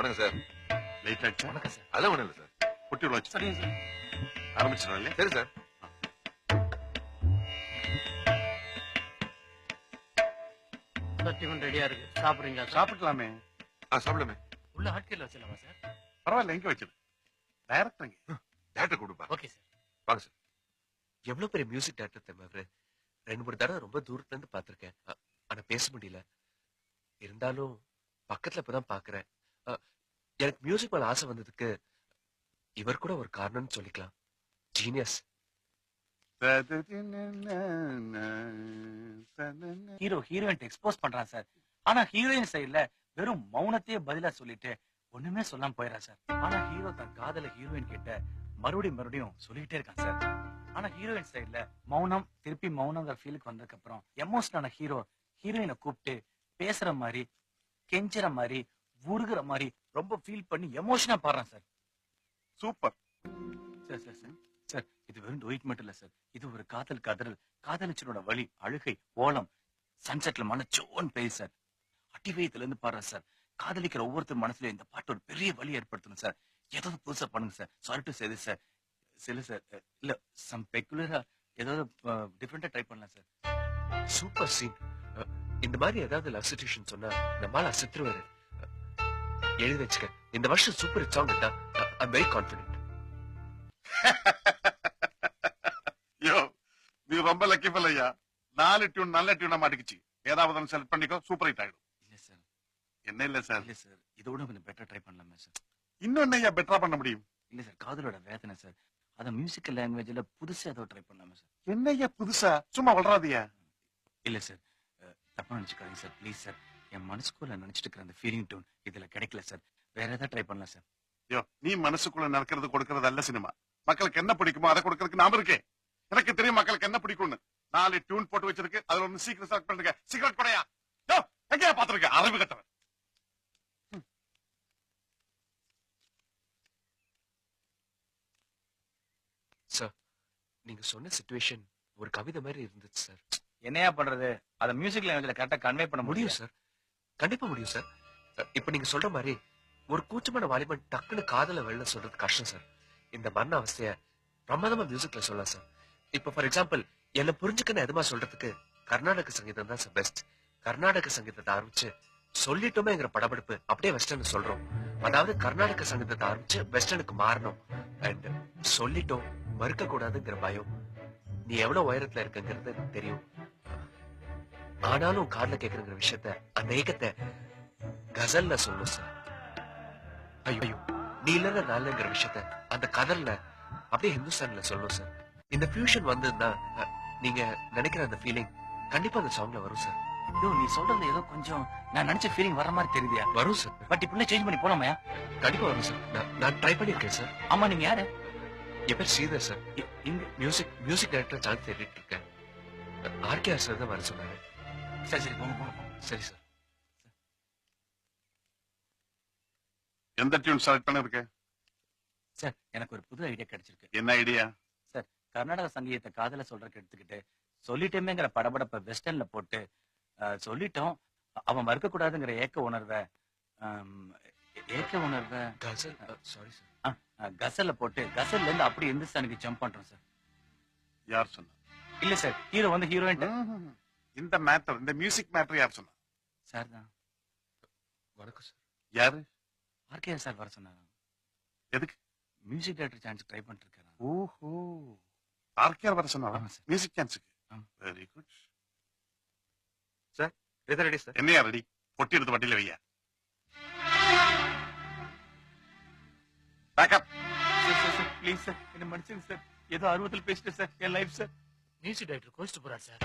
வணக்கம் sir. Late ஆயிடுச்சு. வணக்கம் சார். அதெல்லாம் ஒண்ணும் இல்ல சார். பொட்டி உள்ள வச்சு சரிங்க சார். ஆரம்பிச்சிடும் இல்லையா? சரி சார். டிஃபன் ரெடியா இருக்கு, சாப்பிடுறீங்களா? சாப்பிடலாமே. சாப்பிடுமே. உள்ள ஆட்கள் வச்சிடலாமா சார்? பரவாயில்ல, எங்க வச்சிரு. டைரக்டர் டேரக்டர் கொடுப்பா. Okay sir. வாங்க சார். எவ்வளவு பெரிய மியூசிக் டைரக்டர் தெரியுமா அவரு? 2-3 தடவை ரொம்ப தூரத்துல இருந்து பாத்திருக்கேன். ஆனா பேச முடியல. இருந்தாலும் பக்கத்துல இப்பதான் பாக்குறேன். எனக்கு மியூசிக் மேல ஆசை வந்ததுக்கு இவர் கூட ஒரு காரணம்னு சொல்லிக்கலாம். ஜீனியஸ். ஹீரோ ஹீரோயின் எக்ஸ்போஸ் பண்றான் சார். ஆனா ஹீரோயின் சைடுல வெறும் மௌனத்தையே பதிலா சொல்லிட்டு ஒண்ணுமே சொல்லாம போயிடறான் சார். ஆனா ஹீரோ தன் காதல ஹீரோயின் கிட்ட மறுபடியும் சொல்லிட்டே இருக்கான் சார். ஆனா ஹீரோயின் சைடுல மௌனம் திருப்பி மௌனங்கிற ஃபீலுக்கு வந்ததுக்கு அப்புறம் எமோஷனான ஹீரோ ஹீரோயினை கூப்பிட்டு பேசுற மாதிரி, கெஞ்சுற மாதிரி, உருகுற மாதிரி ரொம்ப ஃபீல் பண்ணி எமோஷனா பாடுறான் sir. Super sir sir sir sir, இது வெறும் டொயிட் மட்டும் இல்ல சார். இது ஒரு காதல் கதறல், காதலிச்சனோட வலி, அழுகை, ஓலம், சன்செட்ல மன சோன் பெய்யுது சார். அடிவயத்துல இருந்து பாடுறேன் சார். காதலிக்கிற ஒவ்வொருத்தர் மனசுல இந்த பாட்டு ஒரு பெரிய வலி ஏற்படுத்தணும் சார். ஏதாவது புதுசா பண்ணுங்க sir. Sorry to say this sir. சில சார் இல்ல சம் பெக்குலரா ஏதாவது டிஃபரெண்டா ட்ரை பண்ணலாம் சார். Super scene. இந்த மாதிரி ஏதாவது லவ் சிச்சுவேஷன் சொன்னா நம்மால அசத்துருவாரு. எழுதி வச்சுக்க. இந்த வருஷம் சூப்பர் ஹிட் சாங் தான். ஐ அம் வெரி கான்ஃபிடென்ட். யோ, நீ ரொம்ப லக்கி ஃபெல்லையா. 4 டியூன் நல்ல டியூனா மாட்டிக்கிச்சு. ஏதாவது செலக்ட் பண்ணிக்கோ, சூப்பர் ஹிட் ஆயிடும். இல்ல சார். என்ன இல்ல சார்? இல்ல சார், இதோட கொஞ்சம் பெட்டரா ட்ரை பண்ணலாமே சார். இன்னும் என்னையா பெட்டரா பண்ண முடியும்? இல்ல சார், காதலோட வேதனை சார். அத மியூசிக்கல் லாங்குவேஜ்ல புதுசா ஏதோ ட்ரை பண்ணலாமே சார். என்னையா புதுசா? சும்மா வளராதியா. இல்ல சார், தப்பா நினைச்சுக்காதீங்க சார், ப்ளீஸ் சார். என் மனசுக்குள்ள நினைச்சிட்டு இருக்கிற அந்த ஃபீலிங் டோன் இதுல கிடைக்கல சார். வேற ஏதாவது ட்ரை பண்ணலாம் சார். யோ, நீ மனசுக்குள்ள நடக்கிறது கொடுக்கறது அல்ல சினிமா. மக்களுக்கு என்ன பிடிக்குமோ அதை கொடுக்கறதுக்கு நாம இருக்கேன். எனக்கு தெரியும் மக்களுக்கு என்ன பிடிக்கும்னு. 4 டியூன் போட்டு வச்சிருக்கு. அதுல ஒன்னு சீக்கிரம் செலக்ட் பண்ணுங்க. சீக்கிரம் படையா. யோ, எங்கயா பாத்துருக்க அரபு கட்டவன். சார், நீங்க சொன்ன சிச்சுவேஷன் ஒரு கவிதை மாதிரி இருந்துச்சு சார். என்னையா பண்றது? அத மியூசிக் லாங்குவேஜ்ல கரெக்டா கன்வே பண்ண முடியும் சார். கண்டிப்பா முடியும் சார். இப்ப நீங்க சொல்ற மாதிரி ஒரு கூச்சமான வாலிபன் டக்குன்னு காதல வெளில சொல்றது கஷ்டம் சார். இந்த மரண அவஸ்தைய பிரமாதமா மியூசிக்ல சொல்லலாம் சார். இப்ப ஃபார் எக்ஸாம்பிள், என்ன புரிஞ்சுக்கன்னு எதுமா சொல்றதுக்கு கர்நாடக சங்கீதம் தான் சார் பெஸ்ட். கர்நாடக சங்கீதத்தை ஆரம்பிச்சு சொல்லிட்டோமேங்கிற படபடுப்பு அப்படியே வெஸ்டர்ன் சொல்றோம். அதாவது கர்நாடக சங்கீதத்தை ஆரம்பிச்சு வெஸ்டர்னுக்கு மாறணும். அண்ட் சொல்லிட்டோம் மறுக்க கூடாதுங்கிற பயம். நீ எவ்வளவு உயரத்துல இருக்குங்கிறது தெரியும். ஆனாலும் கார்ல கேக்குற விஷயத்த, அந்த ஏக்கத்தை கசல்ல சொல்லணும் சார். ஐயோ, நீ இல்ல நாலுங்கிற விஷயத்த அந்த கதல்ல அப்படியே ஹிந்துஸ்தான்ல சொல்லணும் சார். இந்த ஃபியூஷன் வந்ததுன்னா நீங்க நினைக்கிற அந்த ஃபீலிங் கண்டிப்பா அந்த சாங்ல வரும் சார். ஐயோ, நீ சொல்றது ஏதோ கொஞ்சம் நான் நினைச்ச ஃபீலிங் வர மாதிரி தெரியுதியா? வரும் சார். பட் இப்ப சேஞ்ச் பண்ணி போலாமையா? கண்டிப்பா வரும் சார். நான் ட்ரை பண்ணிருக்கேன் சார். ஆமா, நீங்க யாரு? என் பேர் ஸ்ரீதர் சார். இங்க மியூசிக் டைரக்டர் சான்ஸ் தேடிட்டு இருக்கேன். ஆர்கேஆர் சார் தான் வர சொன்னாரு. சரி சரி, போங்க போங்க. சரி சார். எந்த டியூன் செலக்ட் பண்ணிருக்க? சார், எனக்கு ஒரு புது ஐடியா கிடைச்சிருக்கு. என்ன ஐடியா? சார், கர்நாடக சங்கீதத்தை காதல சொல்றதுக்கு எடுத்துக்கிட்டு சொல்லிட்டேமேங்கிற படபடப்ப வெஸ்டர்ன்ல போட்டு சொல்லிட்டோம் அவன் மறுக்க கூடாதுங்கிற ஏக்க உணர்வை கசல் சாரி சார். கசல்ல போட்டு கசல்ல இருந்து அப்படி இந்துஸ்தானுக்கு ஜம்ப் பண்றோம் சார். யார் சொன்னா? இல்ல சார், ஹீரோ வந்து ஹீரோயின். இந்த மேட்டர், இந்த மியூசிக் மேட்டர் யார் சொன்னா? சார் தான். வணக்கம் சார். யாரு? ஆர்கேஆர் சார் வர சொன்னாங்க. எதுக்கு? மியூசிக் டைரக்டர் சான்ஸ் ட்ரை பண்ணிட்டு இருக்காரு. ஓஹோ, ஆர்கேஆர் வர சொன்னா ஆமா சார். மியூசிக் சான்ஸுக்கு. Very good sir. எது ரெடி சார்? என்னையா ரெடி? பொட்டி எடுத்து வண்டியில வையா. பேக்கப். சார் ப்ளீஸ் சார், என்ன மன்னிச்சுங்க சார். ஏதோ ஆர்வத்தில் பேசிட்டேன் சார். என் லைஃப் சார். மியூசிக் டைரக்டர் கோச்சிட்டு போறாரு சார்.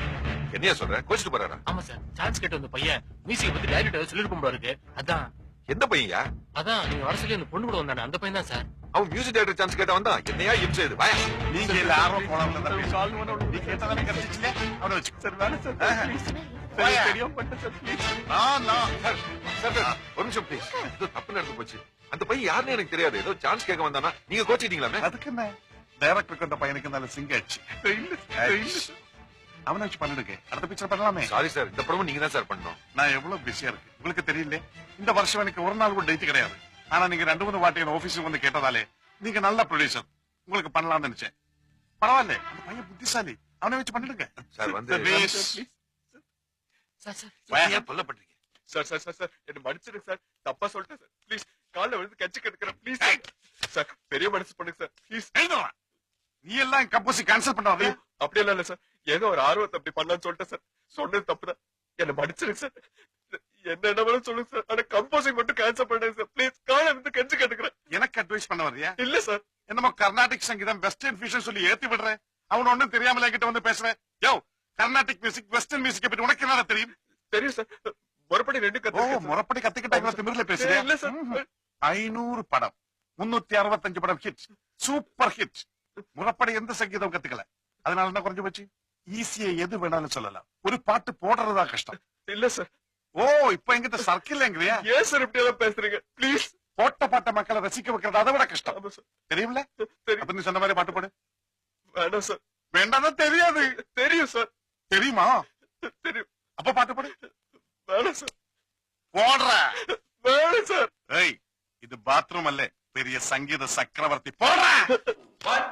என்னையா சொல்ற? கோச்சிட்டு போறாரா? ஆமா சார், சான்ஸ் கேட்ட அந்த பையன் மியூசிக் பத்தி டைரக்டர் சொல்லிட்டு போறாரு. அதான். எந்த பையன்யா? அதான் நீங்க வர சொல்லி அந்த பொண்ணு கூட வந்தானே அந்த பையன் தான் சார். அவன் மியூசிக் டைரக்டர் சான்ஸ் கேட்ட வந்தா என்னையா இம்சை இது? வாயா. நீங்க எல்லாரும் போனவங்க தான் பேசுறீங்க. நீ கேட்டதானே கிடைச்சிச்சுல? அவனை வச்சு சார் வேணாம் சார். ப்ளீஸ். தெரியாம பண்ணேன் சார், ப்ளீஸ். சார், ஒரு நிமிஷம் ப்ளீஸ். ஏதோ தப்பு நடந்து போச்சு. அந்த பையன் யாருன்னு எனக்கு தெரியாது. ஏதோ சான்ஸ் கேட்க வந்தானா நீங்க கோச்சிட்டீங்களாமே? அதுக்கு என்ன? டைரக்டருக்கு அந்த பையனுக்கு நல்ல சிங்க ஆச்சு. அவனை வச்சு பண்ணிடுங்க. அடுத்த பிக்சர் பண்ணலாமே. சாரி சார், இந்த படமும் நீங்க தான் சார் பண்ணணும். நான் எவ்வளவு பிஸியா இருக்கு உங்களுக்கு தெரியல. இந்த வருஷம் எனக்கு ஒரு நாள் கூட டேட் கிடையாது. ஆனா நீங்க 2-3 வாட்டி என் ஆபீஸுக்கு வந்து கேட்டதாலே நீங்க நல்ல ப்ரொடியூசர், உங்களுக்கு பண்ணலாம்னு நினைச்சேன். பரவாயில்ல, அந்த பையன் புத்திசாலி, அவனை வச்சு பண்ணிடுங்க. சார் வந்து Please. சார் சார் ஏன் தொல்லப்படுறீங்க? சார் சார் சார் சார் என்ன மன்னிச்சிடுங்க சார், தப்பா சொல்லிட்டேன் சார். ப்ளீஸ் கால்ல விழுந்து கட்சி கெடுக்கிறேன் ப்ளீஸ் சார். சார் பெரிய மனசு பண்ணுங்க சார் ப்ளீஸ். எழுதுவா. நீ எல்லாம் கம்போசி கேன்சல் பண்ண வரலையா? அப்படியெல்லாம் இல்ல சார், ஏதோ ஒரு ஆர்வத்தை அப்படி பண்ணலாம்னு சொல்லிட்டேன் சார். சொன்னது தப்புதான், என்ன மன்னிச்சிடுங்க சார். என்ன வேணாலும் சொல்லுங்க சார், ஆனா கம்போசிங் மட்டும் கேன்சல் பண்ணுங்க சார் ப்ளீஸ். கால்ல விழுந்து கட்சி கெடுக்கிறேன். எனக்கு அட்வைஸ் பண்ண வர்றியா? இல்ல சார். என்னமோ கர்நாடிக் சங்கீதம் வெஸ்டர்ன் ஃபியூஷன் சொல்லி ஏத்தி விடுறேன். அவன் ஒண்ணும் தெரியாமல என்கிட்ட வந்து பேசுறேன். யோ, கர்நாடிக் மியூசிக் வெஸ்டர்ன் மியூசிக் பத்தி உனக்கு என்ன தெரியும்? தெரியும் சார், மறுபடி 2 ஓ, கத்து. முறப்படி கத்துக்கிட்டாங்க திமிர்ல பேசுறேன். இல்ல சார். 500 படம், 365 படம் ஹிட், சூப்பர் ஹிட். முறப்படி எந்த சங்கீதம் கத்துக்கல, அதனால என்ன குறைஞ்சு போச்சு? ஈஸியா எது வேணாலும் சொல்லலாம், ஒரு பாட்டு போடுறதா கஷ்டம். இல்ல சார். ஓ, இப்ப எங்கிட்ட சர்க்கிள் எங்கறியா? ஏன் சார் இப்படி எல்லாம் பேசுறீங்க ப்ளீஸ்? போட்ட பாட்ட மக்களை ரசிக்க வைக்கிறது அதை விட கஷ்டம். ஆமா சார். தெரியும்ல? தெரியும். அப்ப நீ சொன்ன மாதிரி பாட்டு போடு. வேணாம் சார். வேண்டாம், தெரியாது. தெரியும் சார். தெரியுமா? தெரியும். அப்ப பாட்டு போடு. வேணாம் சார். போடுற. வேணாம் சார். ஏய், இது பாத்ரூம் அல்ல, பெரிய சங்கீத சக்கரவர்த்தி. போடுற. One.